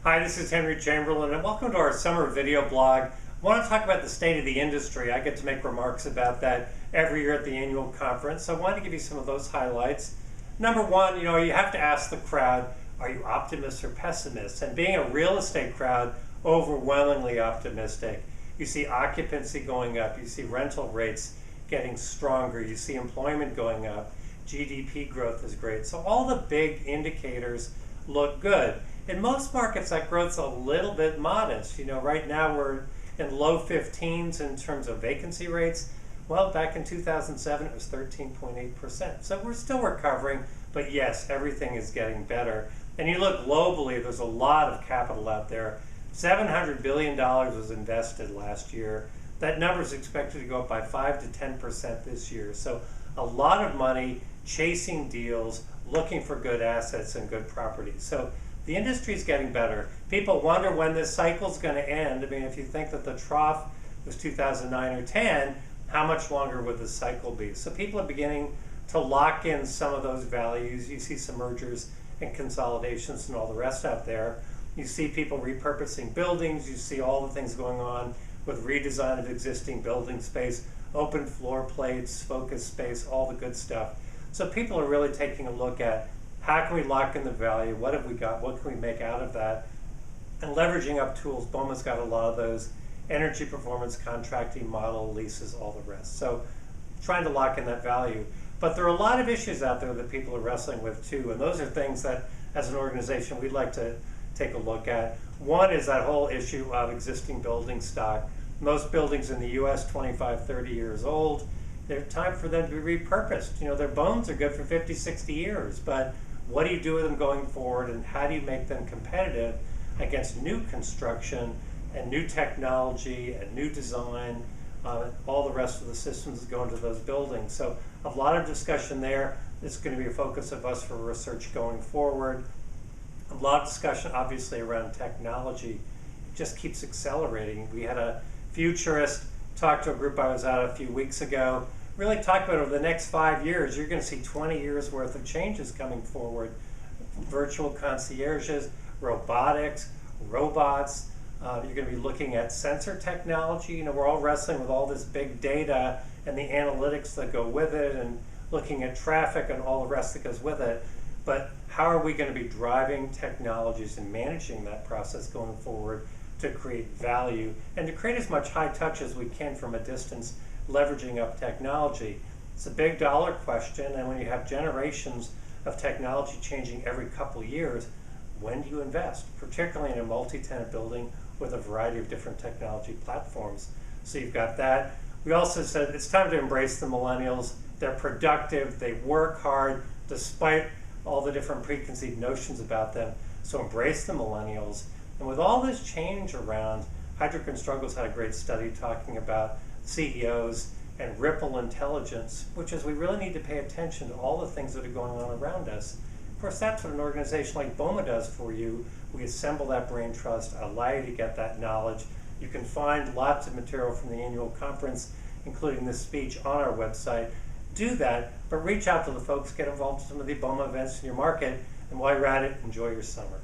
Hi, this is Henry Chamberlain, and welcome to our summer video blog. I want to talk about the state of the industry. I get to make remarks about that every year at the annual conference, so I wanted to give you some of those highlights. Number one, you have to ask the crowd, are you optimists or pessimists? And being a real estate crowd, overwhelmingly optimistic. You see occupancy going up, you see rental rates getting stronger, you see employment going up, GDP growth is great. So all the big indicators look good. In most markets, that growth's a little bit modest. Right now we're in low 15s in terms of vacancy rates. Well, back in 2007, it was 13.8%. So we're still recovering, but yes, everything is getting better. And you look globally, there's a lot of capital out there. $700 billion was invested last year. That number is expected to go up by 5 to 10% this year. So a lot of money chasing deals, looking for good assets and good properties. So the industry is getting better. People wonder when this cycle is going to end. I mean, if you think that the trough was 2009 or 10, how much longer would the cycle be? So people are beginning to lock in some of those values. You see some mergers and consolidations and all the rest out there. You see people repurposing buildings. You see all the things going on with redesign of existing building space, open floor plates, focus space, all the good stuff. So people are really taking a look at how can we lock in the value, what have we got, what can we make out of that, and leveraging up tools. BOMA's got a lot of those, energy performance, contracting model, leases, all the rest. So trying to lock in that value. But there are a lot of issues out there that people are wrestling with too, and those are things that as an organization we'd like to take a look at. One is that whole issue of existing building stock. Most buildings in the US 25, 30 years old. There's time for them to be repurposed. Their bones are good for 50, 60 years, but what do you do with them going forward, and how do you make them competitive against new construction and new technology and new design, all the rest of the systems that go into those buildings? So a lot of discussion there. This is going to be a focus of us for research going forward. A lot of discussion obviously around technology. It just keeps accelerating. We had a futurist talk to a group I was at a few weeks ago, really talk about over the next 5 years, you're going to see 20 years worth of changes coming forward. Virtual concierges, robotics, robots. You're going to be looking at sensor technology. We're all wrestling with all this big data and the analytics that go with it, and looking at traffic and all the rest that goes with it. But how are we going to be driving technologies and managing that process going forward to create value and to create as much high touch as we can from a distance, leveraging up technology? It's a big dollar question, and when you have generations of technology changing every couple of years, when do you invest, particularly in a multi-tenant building with a variety of different technology platforms? So you've got that. We also said it's time to embrace the millennials. They're productive, they work hard despite all the different preconceived notions about them. So embrace the millennials. And with all this change around, Heidrick and Struggles had a great study talking about CEOs and ripple intelligence, which is we really need to pay attention to all the things that are going on around us. Of course, that's what an organization like BOMA does for you. We assemble that brain trust, allow you to get that knowledge. You can find lots of material from the annual conference, including this speech, on our website. Do that, but reach out to the folks, get involved in some of the BOMA events in your market, and while you're at it, enjoy your summer.